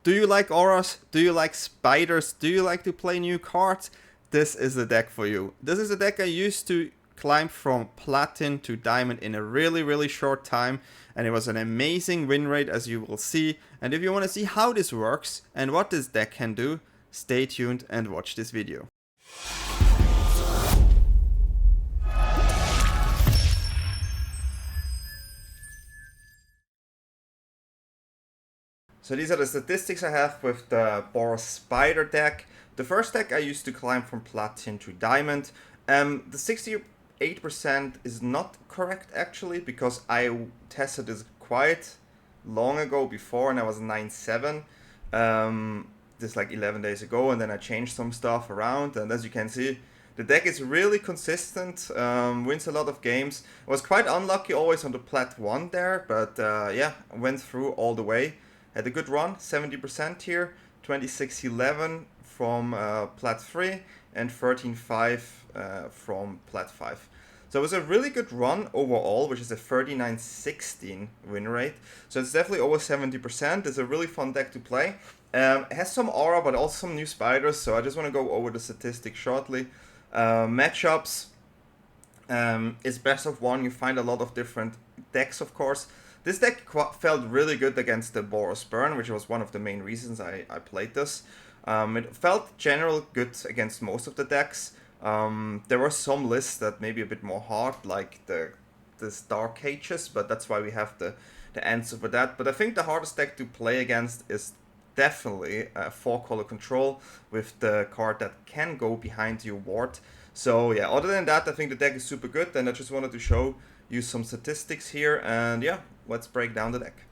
Do you like auras? Do you like spiders? Do you like to play new cards? This is the deck for you. This is a deck I used to climb from platinum to diamond in a really short time, and it was an amazing win rate, as you will see. And if you want to see how this works and what this deck can do, stay tuned and watch this video. So these are the statistics I have with the Boros Spider deck. The first deck I used to climb from platinum to diamond. The 68% is not correct actually, because I tested this quite long ago before and I was 9-7. This like 11 days ago, and then I changed some stuff around, and as you can see, the deck is really consistent, wins a lot of games. I was quite unlucky always on the plat 1 there, but yeah, went through all the way. Had a good run, 70% here, 26-11 from plat 3 and 13-5 from plat 5. So it was a really good run overall, which is a 39-16 win rate. So it's definitely over 70%. It's a really fun deck to play. It has some aura, but also some new spiders, so I just want to go over the statistics shortly. Matchups is best of 1. You find a lot of different decks, of course. This deck felt really good against the Boros Burn, which was one of the main reasons I played this. It felt generally good against most of the decks. There were some lists that may be a bit more hard, like the Dark Cages, but that's why we have the answer for that. But I think the hardest deck to play against is definitely 4-color control with the card that can go behind your ward. So yeah, other than that, I think the deck is super good, and I just wanted to show you some statistics here, and yeah, let's break down the deck.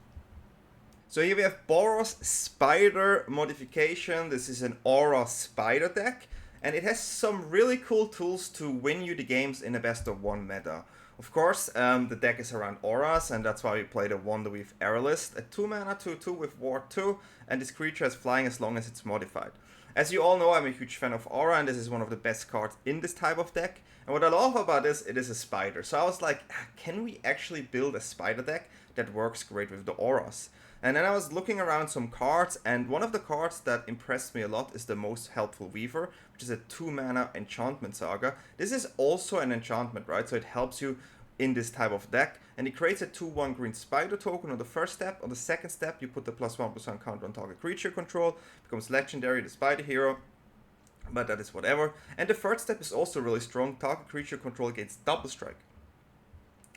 So here we have Boros Spider modification. This is an Aura Spider deck, and it has some really cool tools to win you the games in a best of 1 meta. Of course, the deck is around auras, and that's why we play the Wonderweave Aerialist, a 2-mana 2/2 with Ward 2, and this creature is flying as long as it's modified. As you all know, I'm a huge fan of Aura, and this is one of the best cards in this type of deck. And what I love about this, it is a spider. So I was like, can we actually build a spider deck that works great with the auras? And then I was looking around some cards, and one of the cards that impressed me a lot is the Most Helpful Weaver, which is a 2-mana enchantment saga. This is also an enchantment, right? So it helps you in this type of deck, and it creates a 2/1 green spider token on the first step. On the second step, you put the +1/+1 counter on target creature control, becomes legendary, the spider hero, but that is whatever. And the third step is also really strong, target creature control gains double strike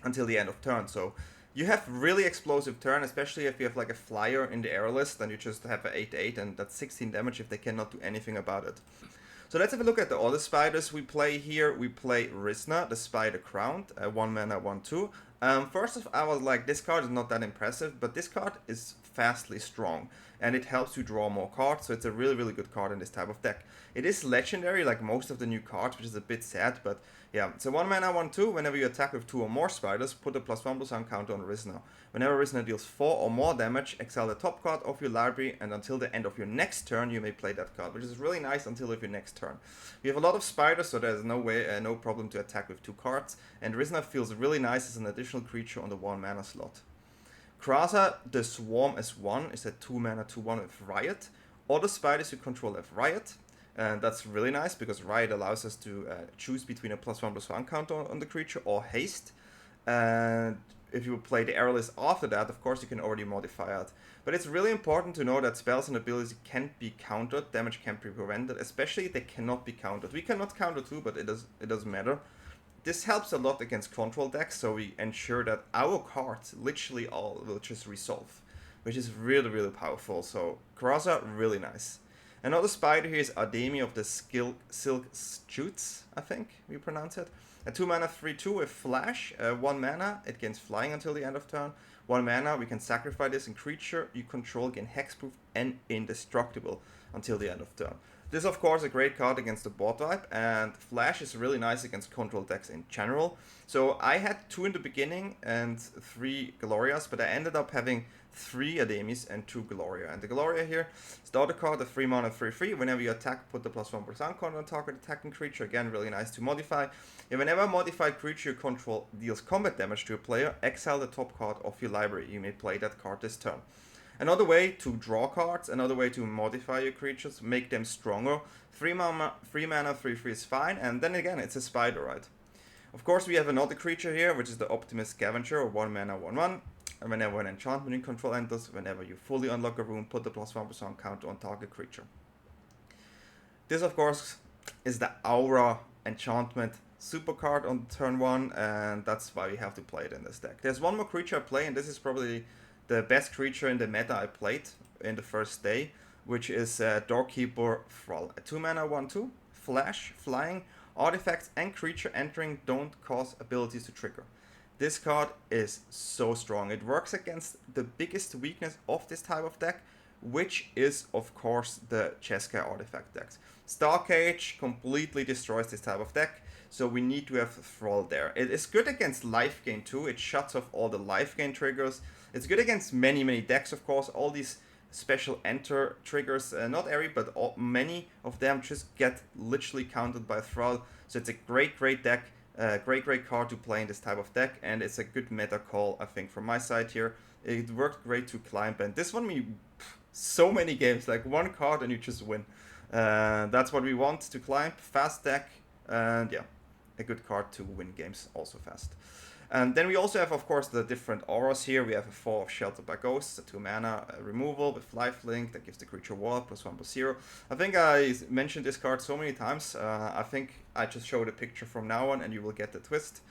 until the end of turn. So you have really explosive turn, especially if you have like a flyer in the Aerialist, then you just have an 8/8, and that's 16 damage if they cannot do anything about it. So let's have a look at the other spiders we play here. We play Rizna, the Spider Crowned, 1-mana 1/2. First off, I was like, this card is not that impressive, but this card is fastly strong, and it helps you draw more cards, so it's a really good card in this type of deck. It is legendary, like most of the new cards, which is a bit sad, but yeah. So 1-mana 1/2, whenever you attack with 2 or more spiders, put a +1/+1 counter on Rizna. Whenever Rizna deals 4 or more damage, exile the top card of your library, and until the end of your next turn, you may play that card, which is really nice until of your next turn. We have a lot of spiders, so there's no problem to attack with 2 cards, and Rizna feels really nice as an additional creature on the 1-mana slot. Krasa, the Swarm S1, is a 2-mana 2/1 with Riot. All the spiders you control have Riot, and that's really nice because Riot allows us to choose between a +1/+1 counter on the creature or haste. And if you play the Aerialist after that, of course you can already modify it. But it's really important to know that spells and abilities can't be countered, damage can be prevented, especially they cannot be countered. We cannot counter too, but it doesn't matter. This helps a lot against control decks, so we ensure that our cards literally all will just resolve, which is really powerful. So Krasa, really nice. Another spider here is Ademi of the Silk Shoots, I think we pronounce it. A 2-mana 3/2 with Flash, 1 mana, it gains flying until the end of turn. 1 mana, we can sacrifice this, and creature you control gain hexproof and indestructible until the end of turn. This is of course a great card against the board type, and Flash is really nice against control decks in general. So I had 2 in the beginning and 3 Glorias, but I ended up having 3 Ademis and 2 Gloria. And the Gloria here is the other card, the 3-mana 3/3. Whenever you attack, put the +1/+1 counter on target attacking creature. Again, really nice to modify. And whenever a modified creature you control deals combat damage to a player, exile the top card of your library. You may play that card this turn. Another way to draw cards, another way to modify your creatures, make them stronger. 3 mana, 3/3 is fine, and then again, it's a spider, right? Of course, we have another creature here, which is the Optimist Scavenger, 1 mana, 1/1. And whenever an enchantment in control enters, whenever you fully unlock a room, put the +1/+1 counter on target creature. This, of course, is the Aura enchantment super card on turn 1, and that's why we have to play it in this deck. There's one more creature I play, and this is probably the best creature in the meta I played in the first day, which is Doorkeeper Thrall. A 2 mana 1/2, flash, flying, artifacts and creature entering don't cause abilities to trigger. This card is so strong. It works against the biggest weakness of this type of deck, which is, of course, the Jeskai artifact decks. Starcage completely destroys this type of deck, so we need to have Thrall there. It is good against life gain too. It shuts off all the life gain triggers. It's good against many decks, of course. All these special enter triggers, not every, but many of them just get literally countered by Thrall. So it's a great deck. Great card to play in this type of deck, and it's a good meta call, I think, from my side here. It worked great to climb, and this won me so many games, like one card and you just win. That's what we want to climb. Fast deck, and yeah, a good card to win games also fast. And then we also have, of course, the different auras here. We have a 4 of Sheltered by Ghosts, a 2 mana removal with lifelink that gives the creature wall +1/+0. I think I mentioned this card so many times. I think I just showed a picture from now on and you will get the twist.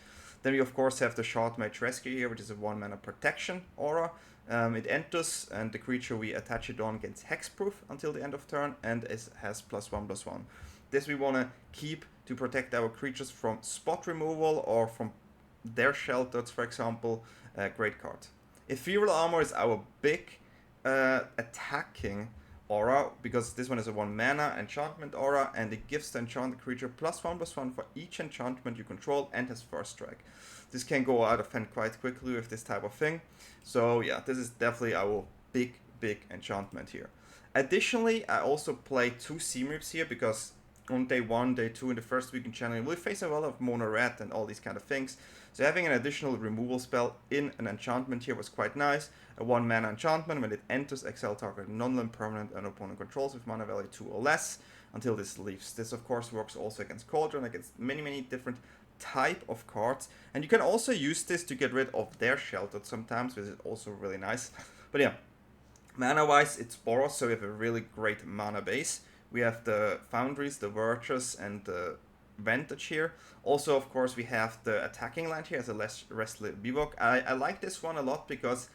Then we, of course, have the Shard Mage Rescue here, which is a 1 mana protection aura. It enters, and the creature we attach it on gets hexproof until the end of turn, and it has +1/+1. This we want to keep to protect our creatures from spot removal or from their shelters, for example. Great card. Ethereal Armor is our big attacking aura, because this one is a 1 mana enchantment aura, and it gives the enchanted creature +1/+1 for each enchantment you control and has first strike. This can go out of hand quite quickly with this type of thing. So yeah, this is definitely our big enchantment here. Additionally, I also play 2 Seam Rips here, because on day 1, day 2, in the first week in January, we'll face a lot of mono red and all these kind of things. So having an additional removal spell in an enchantment here was quite nice. A 1 mana enchantment, when it enters, exile target non-land permanent and opponent controls with mana value 2 or less until this leaves. This, of course, works also against Cauldron, against many different type of cards. And you can also use this to get rid of their sheltered sometimes, which is also really nice. But yeah, mana-wise, it's Boros, so we have a really great mana base. We have the Foundries, the Verges, and the Vantage here. Also, of course, we have the attacking land here as a less restless Bivok. I like this one a lot because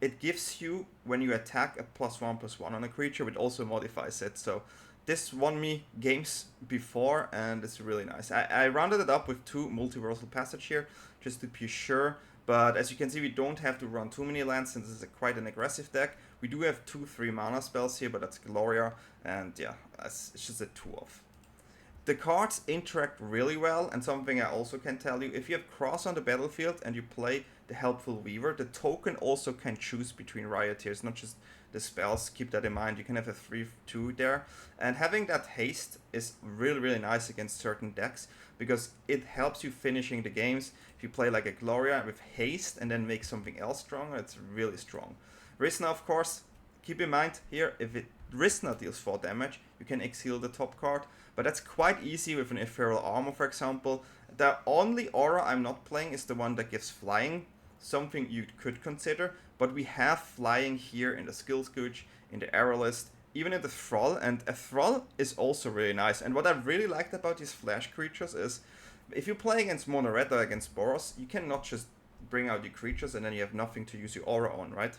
it gives you, when you attack, a +1/+1 on a creature, which also modifies it. So this won me games before, and it's really nice. I rounded it up with 2 Multiversal Passage here, just to be sure. But as you can see, we don't have to run too many lands, since this is quite an aggressive deck. We do have 2 3 mana spells here, but that's Gloria, and yeah, it's just a 2-off. The cards interact really well, and something I also can tell you, if you have Cross on the battlefield and you play the Helpful Weaver, the token also can choose between Rioteers, not just the spells. Keep that in mind. You can have a 3/2 there, and having that haste is really nice against certain decks, because it helps you finishing the games. If you play like a Gloria with haste and then make something else stronger, it's really strong. Rissna, of course, keep in mind here, if Rissna deals 4 damage, you can exile the top card, but that's quite easy with an Ethereal Armor, for example. The only aura I'm not playing is the one that gives flying, something you could consider, but we have flying here in the Skill Scooch, in the Aerialist, even in the Thrall, and a Thrall is also really nice. And what I really liked about these flash creatures is, if you play against Mono Red or against Boros, you cannot just bring out your creatures and then you have nothing to use your aura on, right?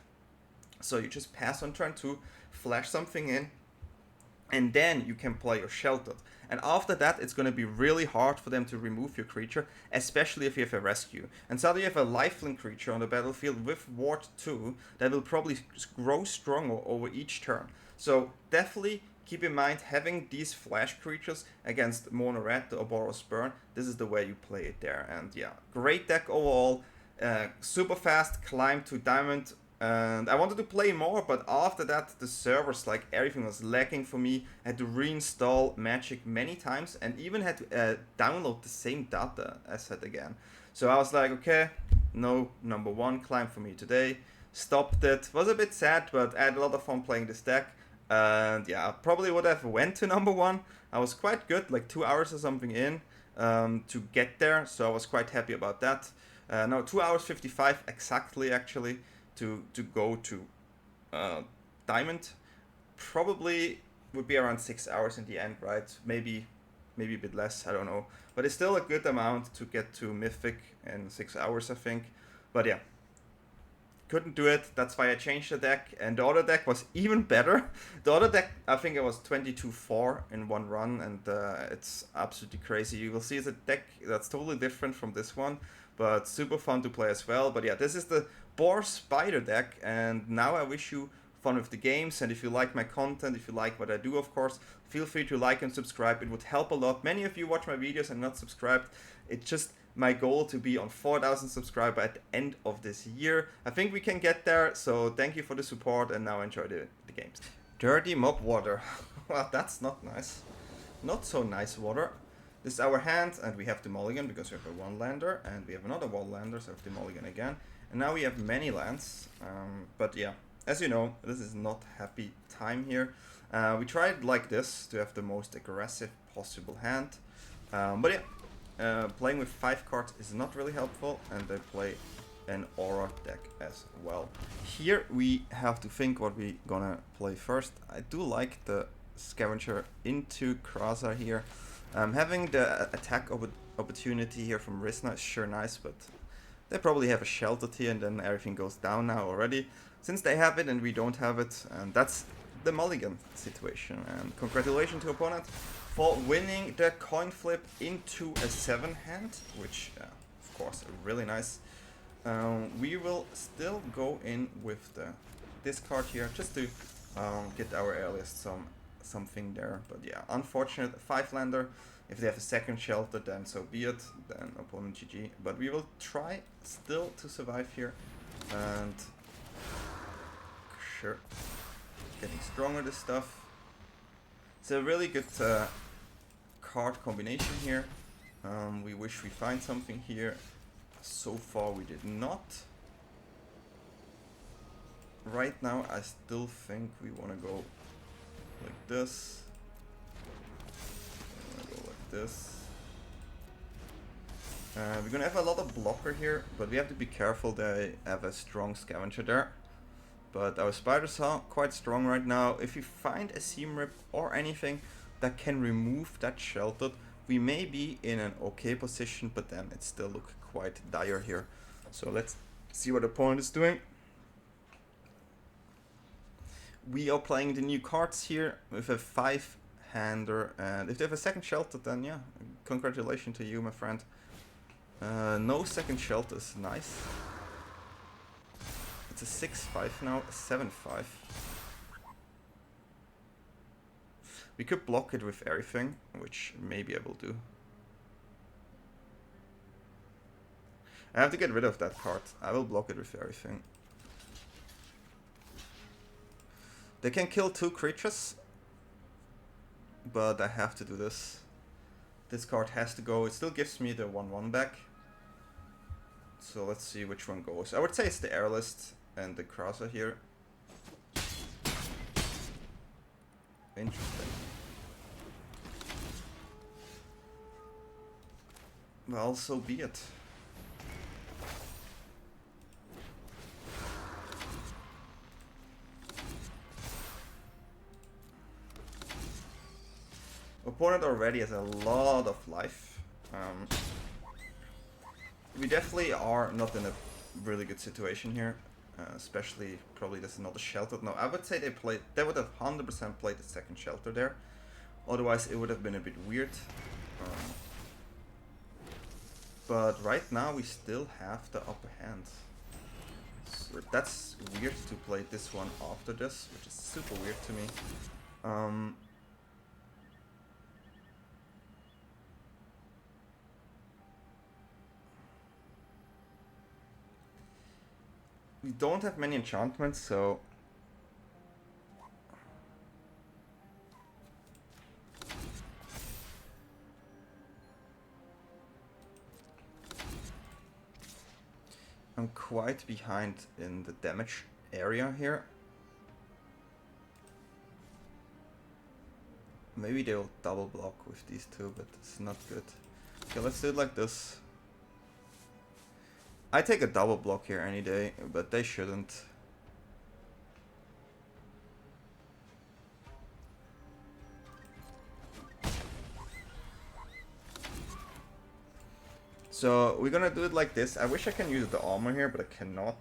So you just pass on turn 2, flash something in, and then you can play your Sheltered. And after that, it's going to be really hard for them to remove your creature, especially if you have a rescue. And suddenly you have a lifelink creature on the battlefield with Ward 2 that will probably grow stronger over each turn. So definitely keep in mind, having these flash creatures against Mono Red or Boros Burn, this is the way you play it there. And yeah, great deck overall, super fast, climb to Diamond. And I wanted to play more, but after that the servers, like, everything was lagging for me. I had to reinstall Magic many times and even had to download the same data asset again. So I was like, okay, no number 1 climb for me today. stopped it. Was a bit sad, but I had a lot of fun playing this deck. And yeah, I probably would have went to number 1. I was quite good, like 2 hours or something in to get there, so I was quite happy about that. Now 2 hours 55 exactly, actually, to go to Diamond. Probably would be around 6 hours in the end, right? Maybe a bit less, I don't know. But it's still a good amount to get to Mythic in 6 hours, I think. But yeah, couldn't do it. That's why I changed the deck. And the other deck was even better. The other deck, I think it was 22-4 in one run, and it's absolutely crazy. You will see it's a deck that's totally different from this one, but super fun to play as well. But yeah, this is the Boros Spider deck, and now I wish you fun with the games. And if you like my content, if you like what I do, of course, feel free to like and subscribe. It would help a lot. Many of you watch my videos and not subscribed. It's just my goal to be on 4,000 subscribers at the end of this year. I think we can get there, so thank you for the support, and now enjoy the games. Dirty Mob Water. Well, that's not nice. Not so nice water. This is our hand, and we have the mulligan because we have a 1-lander, and we have another 1-lander, so we have the mulligan again. And now we have many lands, but yeah, as you know, this is not happy time here. We tried like this to have the most aggressive possible hand, but yeah, playing with 5 cards is not really helpful, and they play an aura deck as well. Here we have to think what we're gonna play first. I do like the Scavenger into Krasa here. Having the attack opportunity here from Risna is sure nice, but they probably have a sheltered here, and then everything goes down now already. Since they have it and we don't have it, and that's the mulligan situation. And congratulations to opponent for winning the coin flip into a 7 hand, which of course really nice. We will still go in with the discard here just to get our Aerialist something there. But yeah, unfortunate 5-lander. If they have a second shelter, then so be it. Then opponent GG. But we will try still to survive here. And sure, getting stronger this stuff. It's a really good card combination here. We wish we find something here. So far we did not. Right now I still think we want to go like this. Go like this. We're gonna have a lot of blocker here, but we have to be careful. They have a strong Scavenger there. But our spiders are quite strong right now. If we find a seam rip or anything that can remove that sheltered, we may be in an okay position, but then it still looks quite dire here. So let's see what the opponent is doing. We are playing the new cards here with a 5-hander, and if they have a second shelter, then yeah, congratulations to you, my friend. No second shelter is nice. It's a 6-5 now, a 7-5. We could block it with everything, which maybe I will do. I have to get rid of that card. I will block it with everything. They can kill 2 creatures, but I have to do this. This card has to go. It still gives me the 1/1 back. So let's see which one goes. I would say it's the Aerialist and the Krasa here. Interesting. Well, so be it. Opponent already has a lot of life. We definitely are not in a really good situation here. Especially, probably there's another shelter. No, I would say they would have 100% played the second shelter there. Otherwise, it would have been a bit weird. But right now, we still have the upper hand. So that's weird to play this one after this, which is super weird to me. We don't have many enchantments, so I'm quite behind in the damage area here. Maybe they'll double block with these two, but it's not good. Okay, let's do it like this. I take a double block here any day, but they shouldn't. So we're gonna do it like this. I wish I can use the armor here, but I cannot.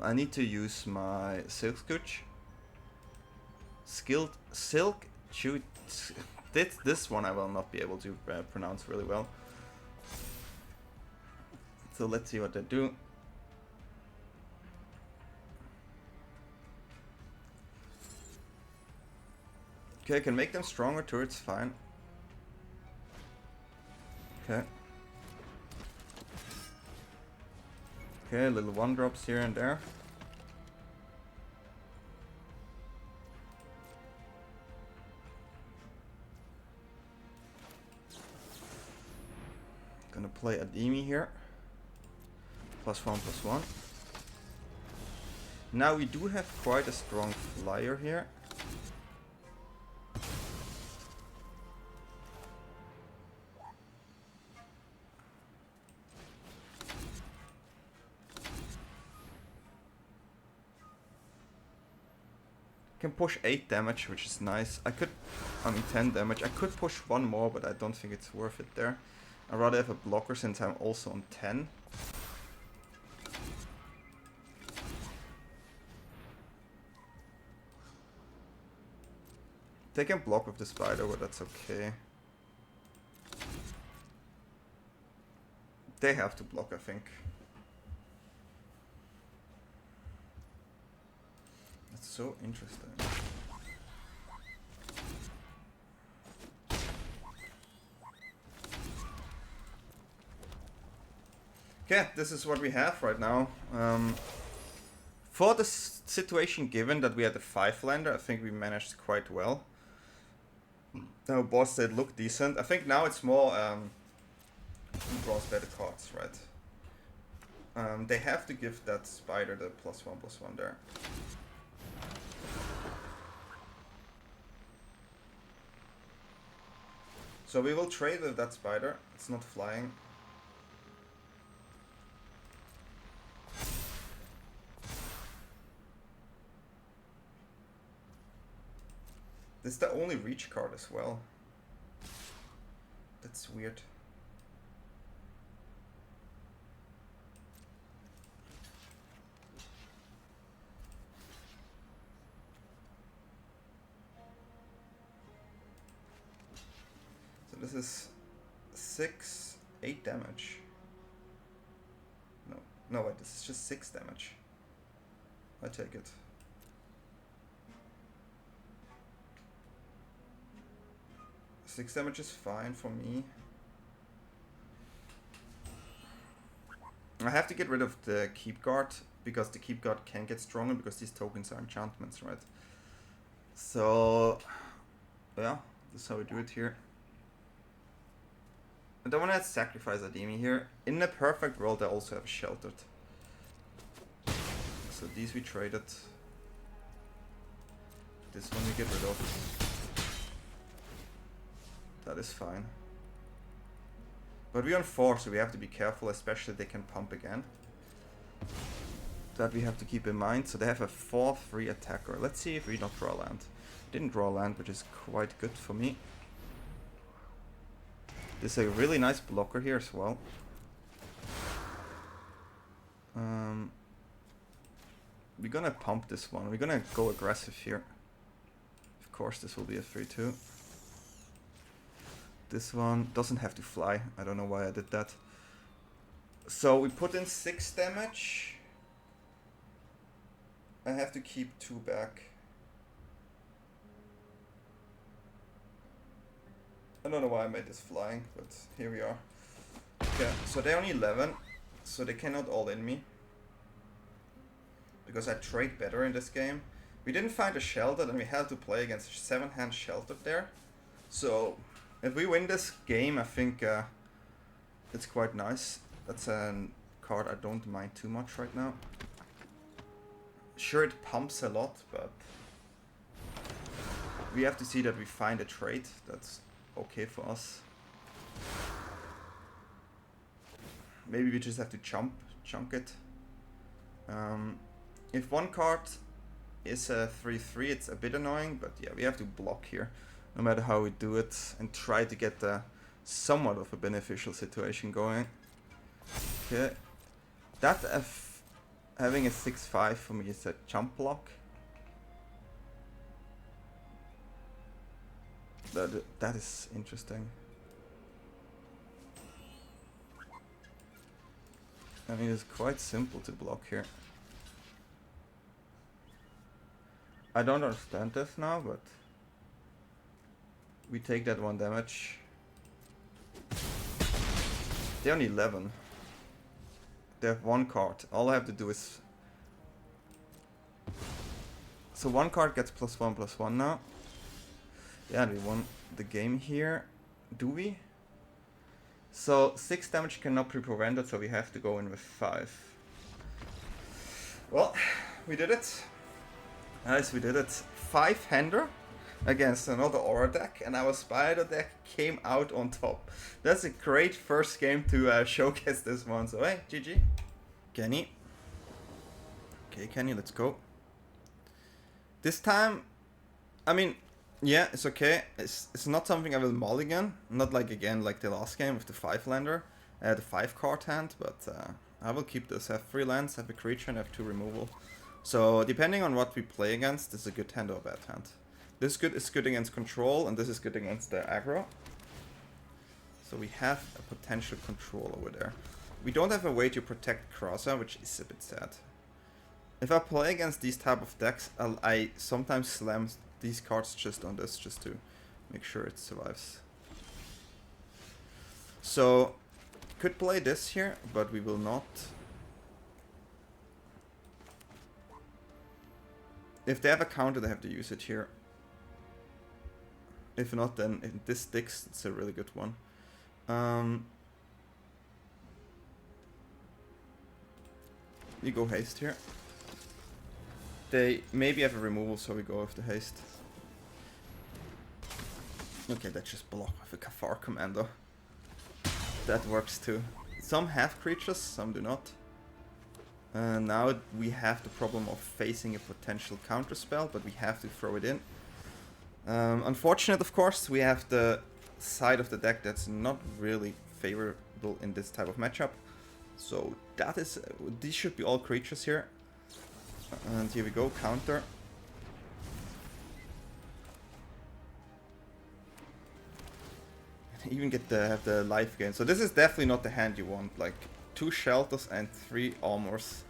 I need to use my silk scooch. Skilled silk shoot. This one I will not be able to pronounce really well. So let's see what they do. Okay, I can make them stronger turrets, fine. Okay. Okay, little one drops here and there. Gonna play Ademi here. +1/+1. Now we do have quite a strong flyer here. Can push 8 damage, which is nice. I mean 10 damage. I could push one more, but I don't think it's worth it there. I'd rather have a blocker since I'm also on 10. They can block with the spider, but that's okay. They have to block, I think. That's so interesting. Okay, this is what we have right now. For the situation given that we had a 5-lander, I think we managed quite well. Now boss said look decent. I think now it's more who draws better cards, right? They have to give that spider the +1/+1 there. So we will trade with that spider. It's not flying. This is the only reach card as well. That's weird. So this is 8 damage. No wait, this is just 6 damage. I take it. Six damage is fine for me. I have to get rid of the keep guard because the keep guard can get stronger because these tokens are enchantments, right? So yeah, this is how we do it here. I don't want to sacrifice Ademi here. In the perfect world I also have sheltered. So these we traded. This one we get rid of. That is fine. But we're on 4, so we have to be careful, especially they can pump again. That we have to keep in mind. So they have a 4/3 attacker. Let's see if we don't draw land. Didn't draw land, which is quite good for me. This is a really nice blocker here as well. We're gonna pump this one. We're gonna go aggressive here. Of course, this will be a 3/2. This one doesn't have to fly. I don't know why I did that. So we put in 6 damage. I have to keep 2 back. I don't know why I made this flying, but here we are. Okay, so they're only 11, so they cannot all in me. Because I trade better in this game. We didn't find a shelter, and we had to play against a 7-hand sheltered there. So if we win this game, I think it's quite nice. That's a card I don't mind too much right now. Sure, it pumps a lot, but we have to see that we find a trade that's okay for us. Maybe we just have to chunk it. If one card is a 3/3, it's a bit annoying, but yeah, we have to block here, no matter how we do it, and try to get somewhat of a beneficial situation going. Okay, that having a 6/5 for me is a jump block. That is interesting. I mean, it's quite simple to block here. I don't understand this now, but we take that 1 damage. They're only 11. They have 1 card. All I have to do is... So 1 card gets +1/+1 now. Yeah, we won the game here. Do we? So 6 damage cannot be prevented, so we have to go in with 5. Well, we did it. Nice, we did it. 5-hander against another aura deck, and our spider deck came out on top. That's a great first game to showcase this one. So hey, GG. Kenny. Okay, Kenny, let's go. This time, I mean, yeah, it's okay. It's not something I will mulligan. Not like again like the last game with the 5-lander, the 5-card hand, but I will keep this. I have 3 lands, I have a creature, and I have 2 removal. So depending on what we play against, this is a good hand or a bad hand. This is good against control, and this is good against the aggro. So we have a potential control over there. We don't have a way to protect Crosshair, which is a bit sad. If I play against these type of decks, I sometimes slam these cards just on this, just to make sure it survives. So, could play this here, but we will not. If they have a counter, they have to use it here. If not, then if this sticks, it's a really good one. We go haste here. They maybe have a removal, so we go with the haste. Okay, that's just block with a Kafar Commando. That works too. Some have creatures, some do not. Now we have the problem of facing a potential counter spell, but we have to throw it in. Unfortunate, of course, we have the side of the deck that's not really favorable in this type of matchup. So that is, these should be all creatures here. And here we go, counter. Even get the life gain. So this is definitely not the hand you want. Like 2 shelters and 3 armors.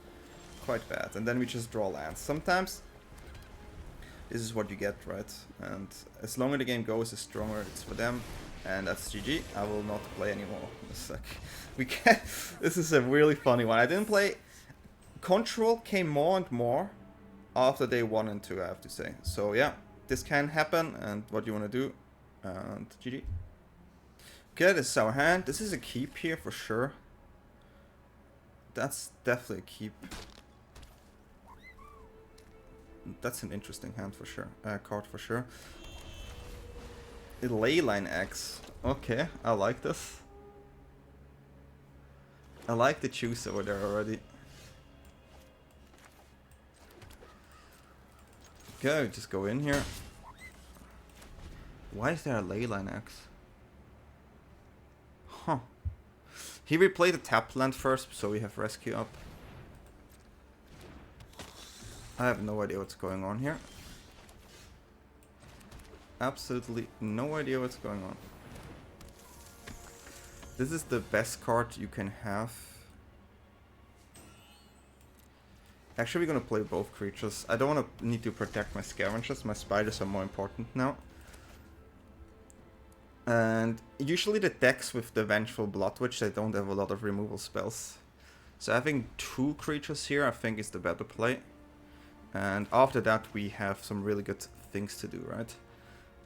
Quite bad. And then we just draw lands. Sometimes this is what you get, right? And as longer the game goes, the stronger it's for them. And that's GG. I will not play anymore. This is a really funny one. I didn't play. Control came more and more after day 1 and 2, I have to say. So yeah, this can happen, and what you want to do, and GG. Okay, this is our hand. This is a keep here for sure. That's definitely a keep. That's an interesting hand for sure. Card for sure. The Leyline Axe. Okay, I like this. I like the choose over there already. Okay, just go in here. Why is there a Leyline Axe? Huh. He replayed the tap land first, so we have rescue up. I have no idea what's going on here. Absolutely no idea what's going on. This is the best card you can have. Actually, we're gonna play both creatures. I don't want to need to protect my scavengers. My spiders are more important now. And usually the decks with the Vengeful Blood Witch, they don't have a lot of removal spells. So having 2 creatures here, I think is the better play. And after that, we have some really good things to do, right?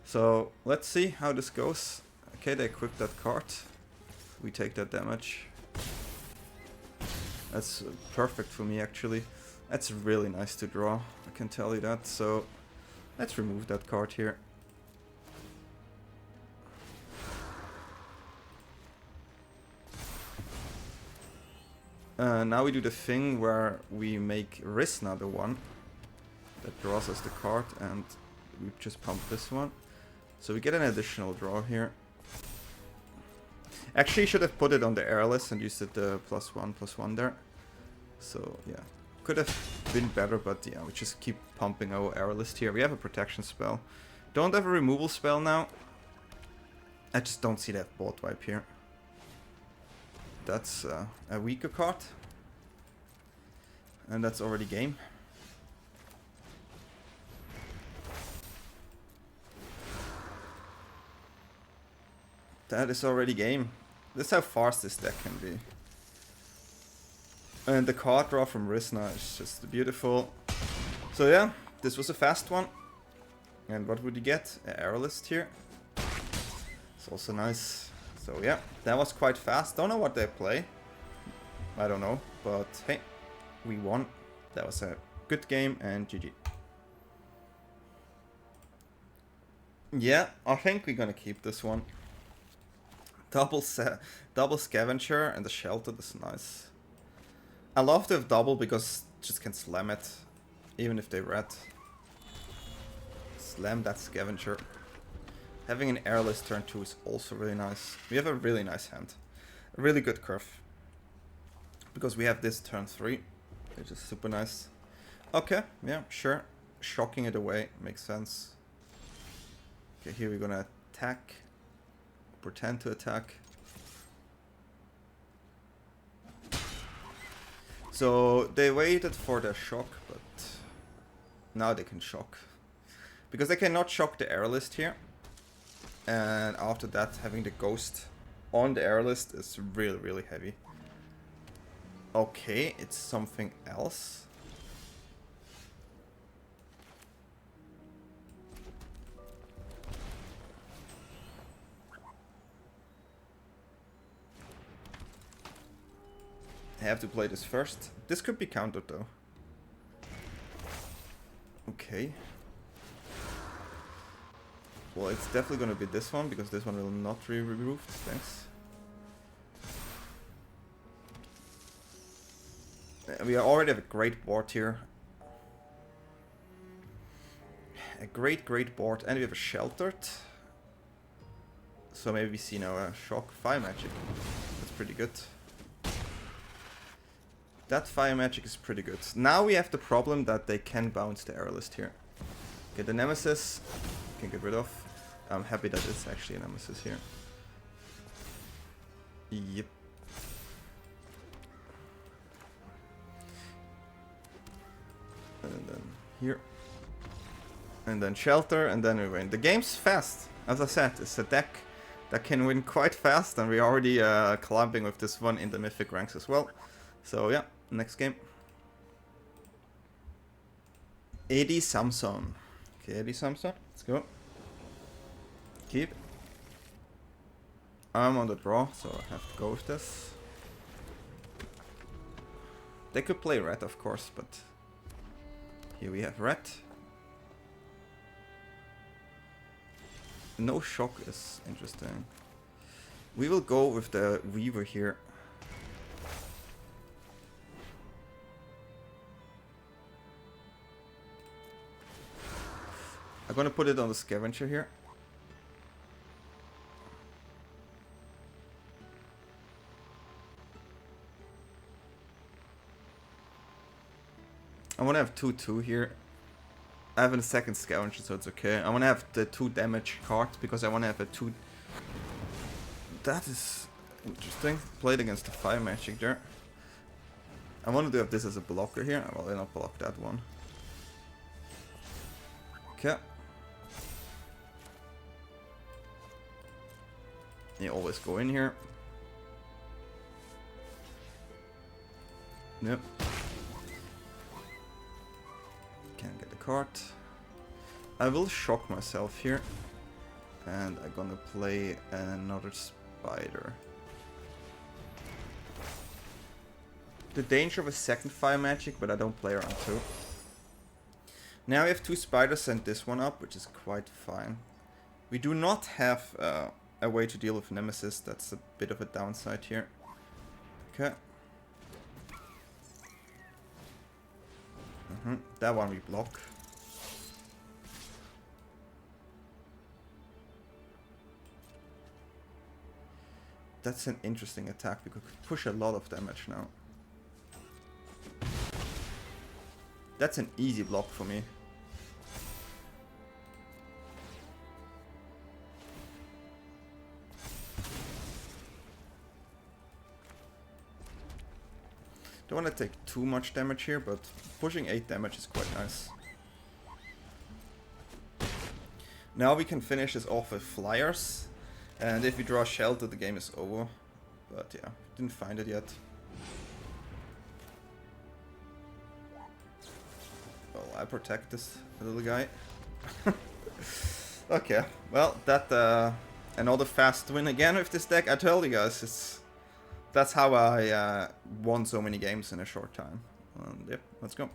So let's see how this goes. Okay, they equip that card. We take that damage. That's perfect for me, actually. That's really nice to draw, I can tell you that. So let's remove that card here. Now we do the thing where we make Risna the one that draws us the card, and we just pump this one. So we get an additional draw here. Actually, should have put it on the Aerialist and used it the +1/+1 there. So yeah, could have been better, but yeah, we just keep pumping our Aerialist here. We have a protection spell. Don't have a removal spell now. I just don't see that board wipe here. That's a weaker card. And that's already game. That is already game. This is how fast this deck can be. And the card draw from Risna is just beautiful. So yeah, this was a fast one. And what would you get? An Aerialist here. It's also nice. So yeah, that was quite fast. Don't know what they play. I don't know. But hey, we won. That was a good game, and GG. Yeah, I think we're gonna keep this one. Double Scavenger and the Shelter, that's nice. I love to have double because just can slam it, even if they red. Slam that Scavenger. Having an Aerialist turn 2 is also really nice. We have a really nice hand. A really good curve. Because we have this turn 3, which is super nice. Okay, yeah, sure. Shocking it away, makes sense. Okay, here we're gonna attack. Pretend to attack. So they waited for their shock, but now they can shock. Because they cannot shock the Aerialist here. And after that, having the Ghost on the Aerialist is really, really heavy. Okay, it's something else. I have to play this first. This could be countered though. Okay. Well, it's definitely gonna be this one, because this one will not be removed. Thanks. We already have a great board here. A great board, and we have a Sheltered. So maybe we see now a Shock Fire Magic. That's pretty good. That Fire Magic is pretty good. Now we have the problem that they can bounce the Aerialist here. Okay, the Nemesis can get rid of. I'm happy that it's actually a Nemesis here. Yep. And then here. And then Shelter, and then we win. The game's fast. As I said, it's a deck that can win quite fast, and we're already climbing with this one in the Mythic ranks as well. So yeah, next game. Eddie Samson. Okay, Eddie Samson, let's go. Keep. I'm on the draw, so I have to go with this. They could play red, of course, but here we have red. No shock is interesting. We will go with the Weaver here. I'm gonna put it on the Scavenger here. I wanna have 2/2 here. I have a second Scavenger, so it's okay. I wanna have the 2 damage card because I wanna have a 2. That is interesting. Played against the Fire Magic there. I wanted to have this as a blocker here. Well, I'll not block that one. Okay. You always go in here. Yep. Can't get the card. I will shock myself here. And I'm gonna play another Spider. the danger of a second fire magic, but I don't play around 2. Now we have 2 spiders and this one up, which is quite fine. We do not have a way to deal with Nemesis. That's a bit of a downside here. Okay. That one we block. That's an interesting attack. We could push a lot of damage now. That's an easy block for me. Don't want to take too much damage here, but pushing 8 damage is quite nice. Now we can finish this off with flyers. And if we draw a shelter, the game is over. But yeah, didn't find it yet. Well, I protect this little guy. Okay, well, that another fast win again with this deck. I told you guys, that's how I won so many games in a short time. Yep, let's go.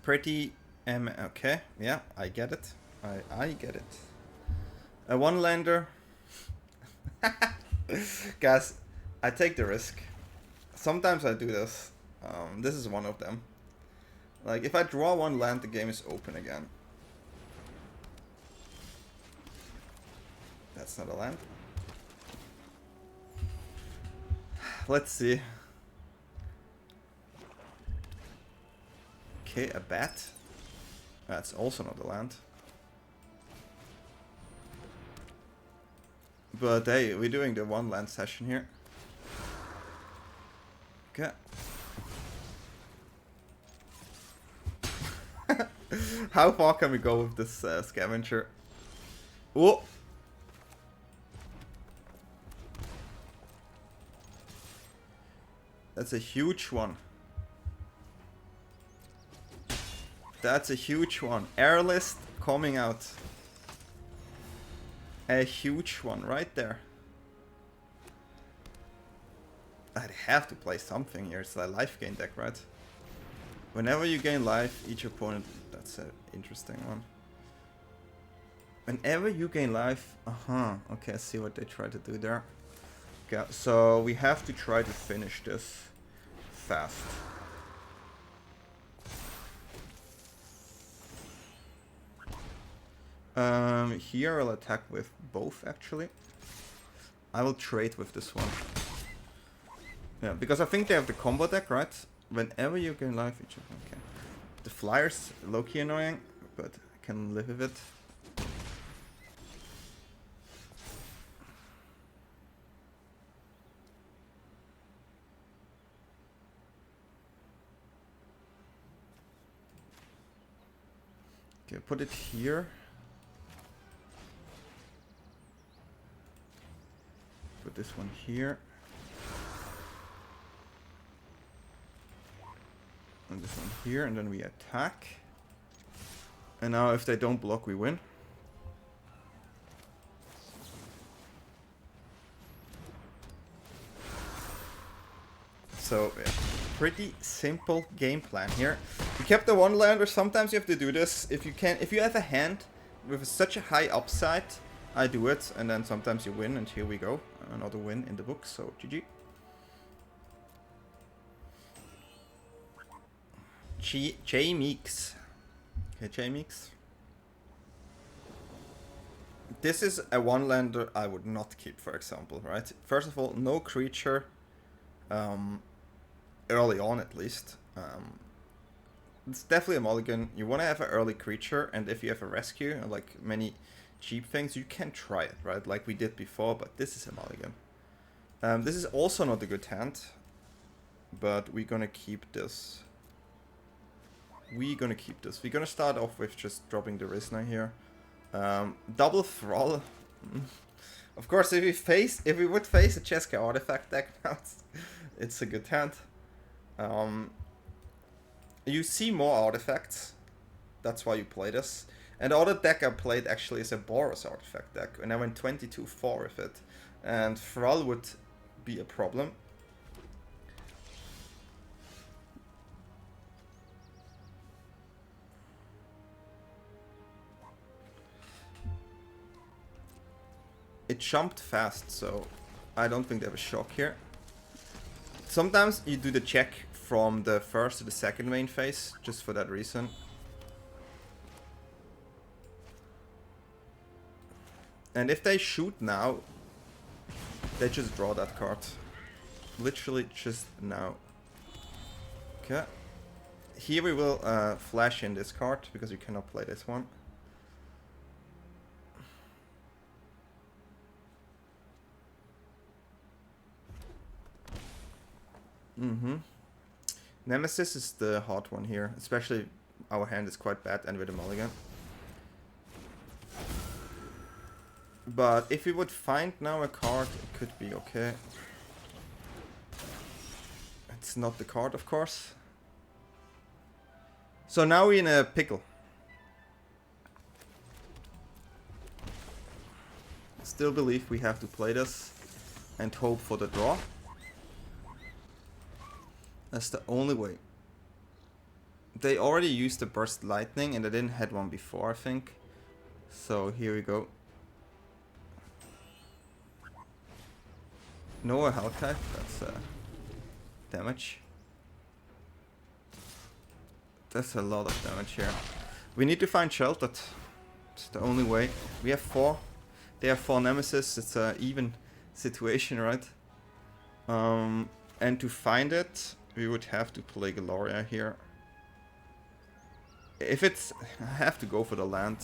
Pretty okay, yeah, I get it. I get it. A one-lander. Guys, I take the risk. Sometimes I do this. This is one of them. Like, if I draw one land, the game is open again. That's not a land. Let's see. Okay, a bat. That's also not a land. But hey, we're doing the one land session here. Okay. How far can we go with this scavenger? Oh! That's a huge one. That's a huge one. Aerialist coming out. A huge one right there. I'd have to play something here. It's a life gain deck, right? Whenever you gain life, each opponent... That's an interesting one. Whenever you gain life... Okay, I see what they try to do there. Okay, so we have to try to finish this fast. Here I'll attack with both, actually. I will trade with this one. Yeah, because I think they have the combo deck, right? Whenever you gain life, each of them. Okay. The flyer's low-key annoying, but I can live with it. Okay, put it here. Put this one here. And this one here, and then we attack. And now if they don't block, we win. So, yeah, pretty simple game plan here. We kept the one lander. Sometimes you have to do this. If you have a hand with such a high upside, I do it, and then sometimes you win, and here we go. Another win in the book, so GG. J-Meeks. Okay, J-Meeks. This is a one-lander I would not keep, for example, right? First of all, no creature, early on at least. It's definitely a mulligan. You want to have an early creature, and if you have a rescue, like many cheap things, you can try it, right? Like we did before, but this is a mulligan. This is also not a good hand, but we're gonna keep this. We're gonna start off with just dropping the Rizna here. Double Thrall. Of course, if we would face a Cheska artifact deck now, it's a good hand. You see more artifacts. That's why you play this. And the other deck I played actually is a Boros artifact deck, and I went 22-4 with it. And Thrall would be a problem. It jumped fast, so I don't think they have a shock here. Sometimes you do the check from the first to the second main phase, just for that reason. And if they shoot now, they just draw that card. Literally just now. Okay. Here we will flash in this card, because you cannot play this one. Nemesis is the hard one here, especially our hand is quite bad and with a mulligan. But if we would find now a card, it could be okay. It's not the card, of course. So now we're in a pickle. Still believe we have to play this and hope for the draw. That's the only way. They already used the burst lightning and they didn't had one before, I think. So here we go. No Hellkite, that's damage. That's a lot of damage here. We need to find Sheltered. It's the only way. We have 4. They have 4 Nemesis. It's an even situation, right? And to find it, we would have to play Gloria here. If it's... I have to go for the land.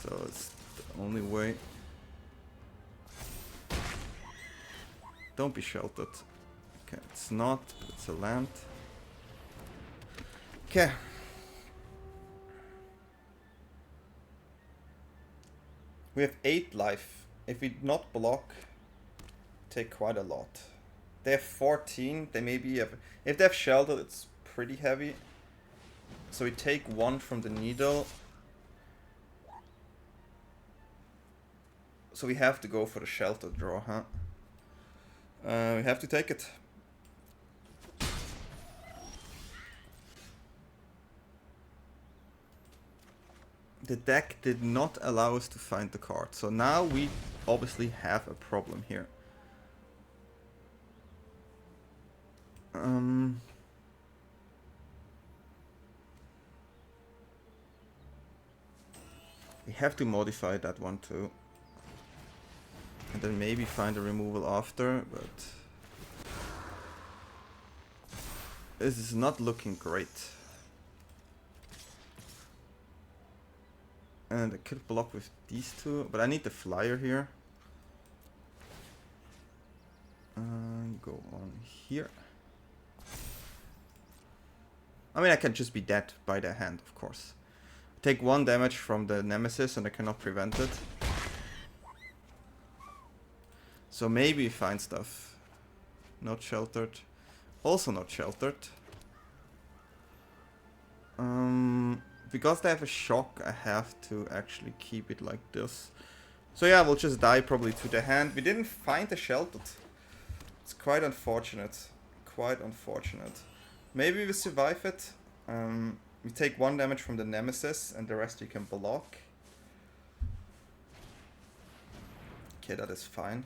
So it's the only way. Don't be Sheltered. Okay, it's not, but it's a land. Okay. We have 8 life. If we not block, take quite a lot. They have 14. They maybe have... If they have Sheltered, it's pretty heavy. So we take 1 from the needle. So we have to go for the Sheltered draw, huh? We have to take it. The deck did not allow us to find the card. So now we obviously have a problem here. We have to modify that one too. And then maybe find a removal after, but this is not looking great. And I could block with these 2, but I need the flyer here. Go on here. I mean, I can just be dead by their hand, of course. Take 1 damage from the Nemesis and I cannot prevent it. So maybe find stuff. Not Sheltered. Also not Sheltered. Because they have a shock, I have to actually keep it like this. So yeah, we'll just die probably to the hand. We didn't find the Sheltered. It's quite unfortunate. Quite unfortunate. Maybe we survive it. We take 1 damage from the Nemesis and the rest you can block. Okay, that is fine.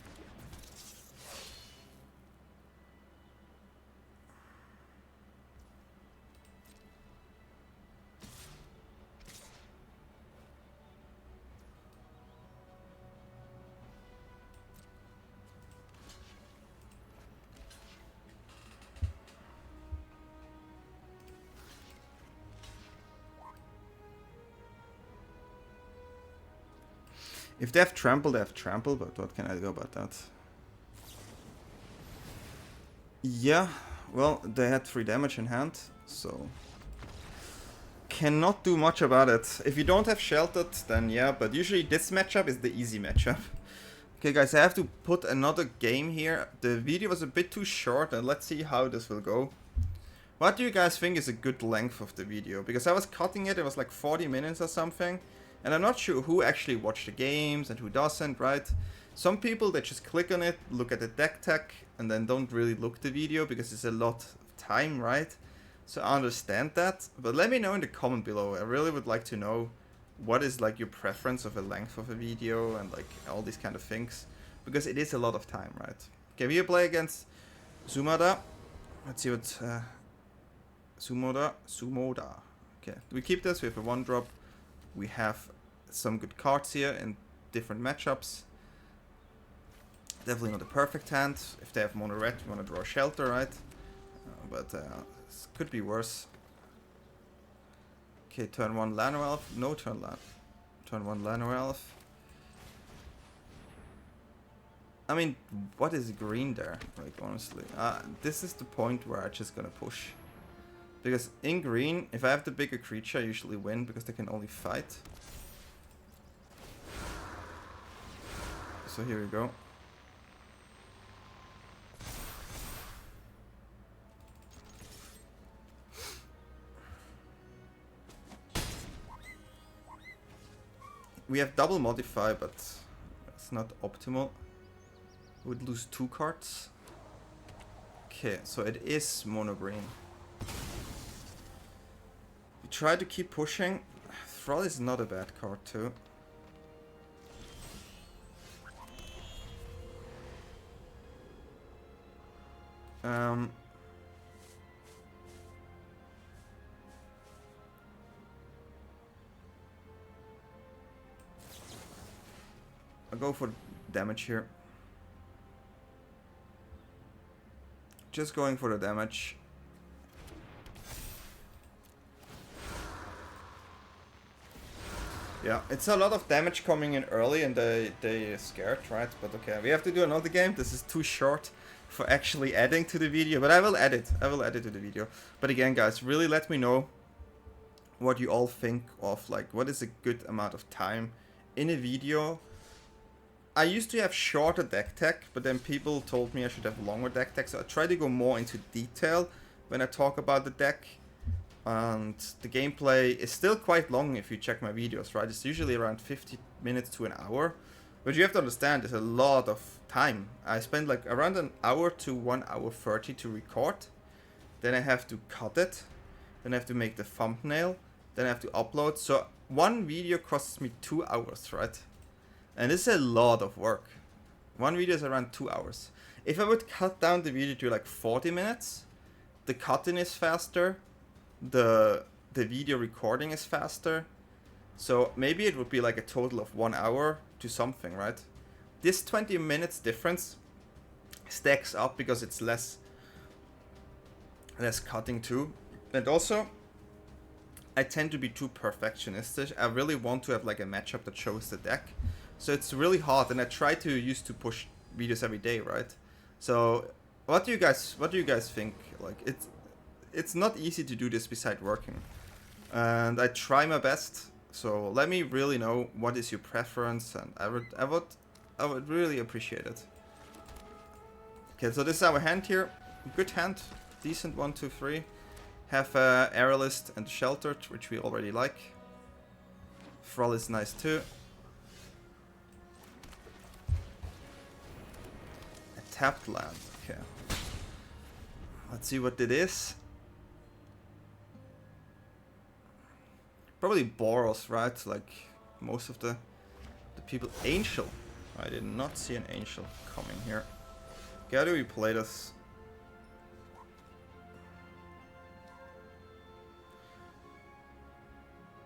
If they have trample, but what can I do about that? Yeah, well, they had 3 damage in hand, so cannot do much about it. If you don't have Sheltered, then yeah, but usually this matchup is the easy matchup. Okay guys, I have to put another game here. The video was a bit too short, and let's see how this will go. What do you guys think is a good length of the video? Because I was cutting it, it was like 40 minutes or something. And I'm not sure who actually watched the games and who doesn't, right? Some people, they just click on it, look at the deck tech, and then don't really look the video because it's a lot of time, right? So I understand that. But let me know in the comment below. I really would like to know what is like your preference of a length of a video and like all these kind of things, because it is a lot of time, right? Okay, we play against Sumada. Let's see what Sumoda. Okay, we keep this. We have a 1-drop. We have some good cards here in different matchups. Definitely not a perfect hand. If they have mono red, we want to draw shelter, right? But this could be worse. Okay, turn 1 Lano Elf. No turn 1 Lano Elf. I mean, what is green there? Like, honestly. This is the point where I'm just gonna push. Because in green, if I have the bigger creature, I usually win because they can only fight. So here we go. We have double modify, but it's not optimal. We would lose 2 cards. Okay, so it is mono green. We try to keep pushing. Thrall is not a bad card too. I'll go for damage here. Just going for the damage. Yeah, it's a lot of damage coming in early and they scared, right? But okay, we have to do another game. This is too short for actually adding to the video, but I will add it. I will add it to the video. But again, guys, really let me know what you all think of, like, what is a good amount of time in a video. I used to have shorter deck tech, but then people told me I should have longer deck tech, so I try to go more into detail when I talk about the deck. And the gameplay is still quite long if you check my videos, right? It's usually around 50 minutes to an hour. But you have to understand, there's a lot of time. I spend like around an hour to 1 hour 30 to record. Then I have to cut it. Then I have to make the thumbnail. Then I have to upload. So one video costs me 2 hours, right? And this is a lot of work. One video is around 2 hours. If I would cut down the video to like 40 minutes, the cutting is faster, the video recording is faster. So maybe it would be like a total of 1 hour to something, right? This 20 minutes difference stacks up because it's less cutting too. And also, I tend to be too perfectionistic. I really want to have like a matchup that shows the deck. So it's really hard, and I try to used to push videos every day, right? So what do you guys think? Like, it's not easy to do this beside working, and I try my best. So let me really know what is your preference, and I would really appreciate it. Okay, so this is our hand here. Good hand, decent 1, 2, 3. Have Aerialist and Sheltered, which we already like. Thrall is nice too. Tapped land, okay. Let's see what it is. Probably Boros, right? Like most of the people. Angel. I did not see an Angel coming here. Okay, how do we play this?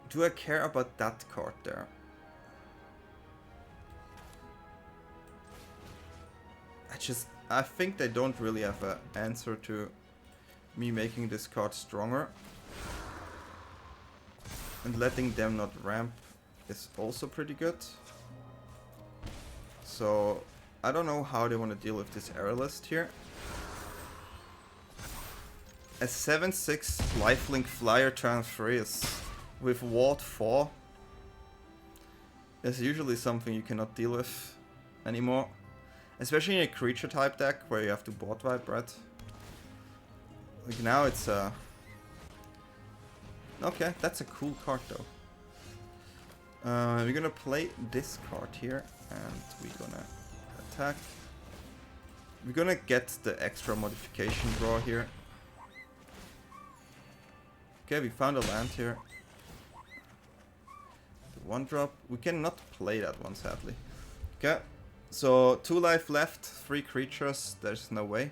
Do I care about that card there? I think they don't really have an answer to me making this card stronger. And letting them not ramp is also pretty good. So I don't know how they want to deal with this Aerialist here. A 7/6 lifelink flyer turn 3 is with Ward 4 is usually something you cannot deal with anymore. Especially in a creature type deck where you have to board wipe, right? Like now it's okay, that's a cool card though. We're gonna play this card here and we're gonna attack. We're gonna get the extra modification draw here. Okay, we found a land here. The 1-drop. We cannot play that one, sadly. Okay, so 2 life left, 3 creatures. There's no way.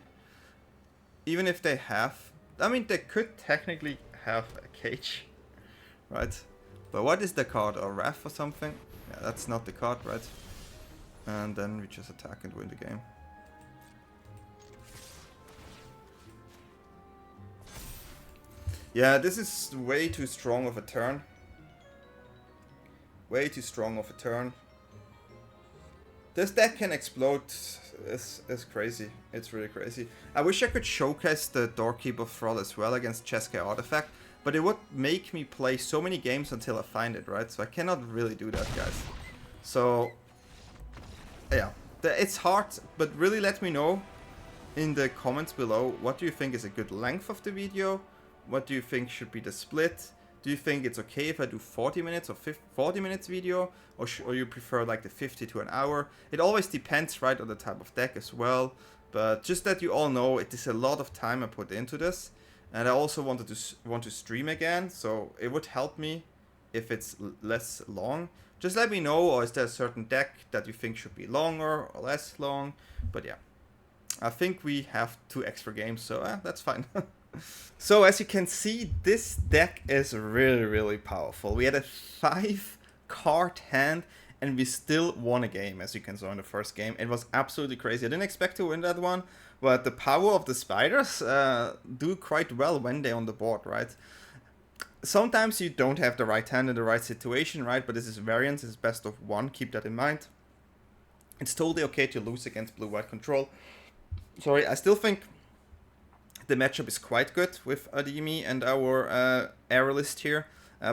Even if they have... I mean, they could technically have a cage, right? But what is the card? A Wrath or something? Yeah, that's not the card, right? And then we just attack and win the game. Yeah, this is way too strong of a turn. Way too strong of a turn. This deck can explode. It's crazy. It's really crazy. I wish I could showcase the Doorkeeper Thrall as well against Chesky Artifact, but it would make me play so many games until I find it, right? So I cannot really do that, guys. So, yeah. It's hard, but really let me know in the comments below, what do you think is a good length of the video? What do you think should be the split? Do you think it's okay if I do 40 minutes or 40 minutes video? Or you prefer like the 50 to an hour? It always depends, right, on the type of deck as well. But just that you all know, it is a lot of time I put into this. And I also want to stream again, so it would help me if it's less long. Just let me know, or is there a certain deck that you think should be longer or less long? But yeah, I think we have 2 extra games, so that's fine. So as you can see, this deck is really, really powerful. We had a 5-card hand and we still won a game, as you can see in the first game. It was absolutely crazy. I didn't expect to win that one, but the power of the spiders do quite well when they're on the board, right? Sometimes you don't have the right hand in the right situation, right? But this is variance, it's best of 1, keep that in mind. It's totally okay to lose against blue-white control. Sorry, I still think the matchup is quite good with Ademi and our Aerialist here.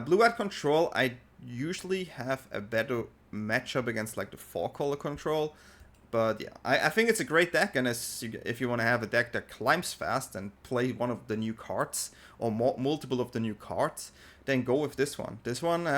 Blue-white control, I usually have a better matchup against like the 4-color control. But yeah, I think it's a great deck, and if you want to have a deck that climbs fast and play one of the new cards, or multiple of the new cards, then go with this one. This one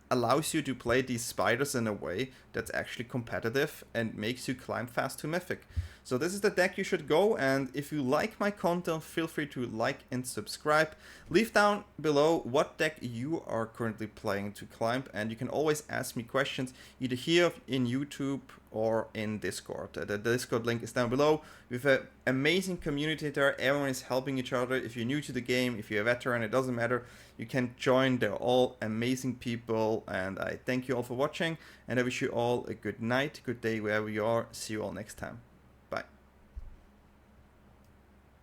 allows you to play these spiders in a way that's actually competitive and makes you climb fast to Mythic. So this is the deck you should go, and if you like my content, feel free to like and subscribe. Leave down below what deck you are currently playing to climb, and you can always ask me questions either here in YouTube or in Discord. The Discord link is down below. We have an amazing community there. Everyone is helping each other. If you're new to the game, if you're a veteran, it doesn't matter. You can join. They're all amazing people, and I thank you all for watching, and I wish you all a good night, good day, wherever you are. See you all next time.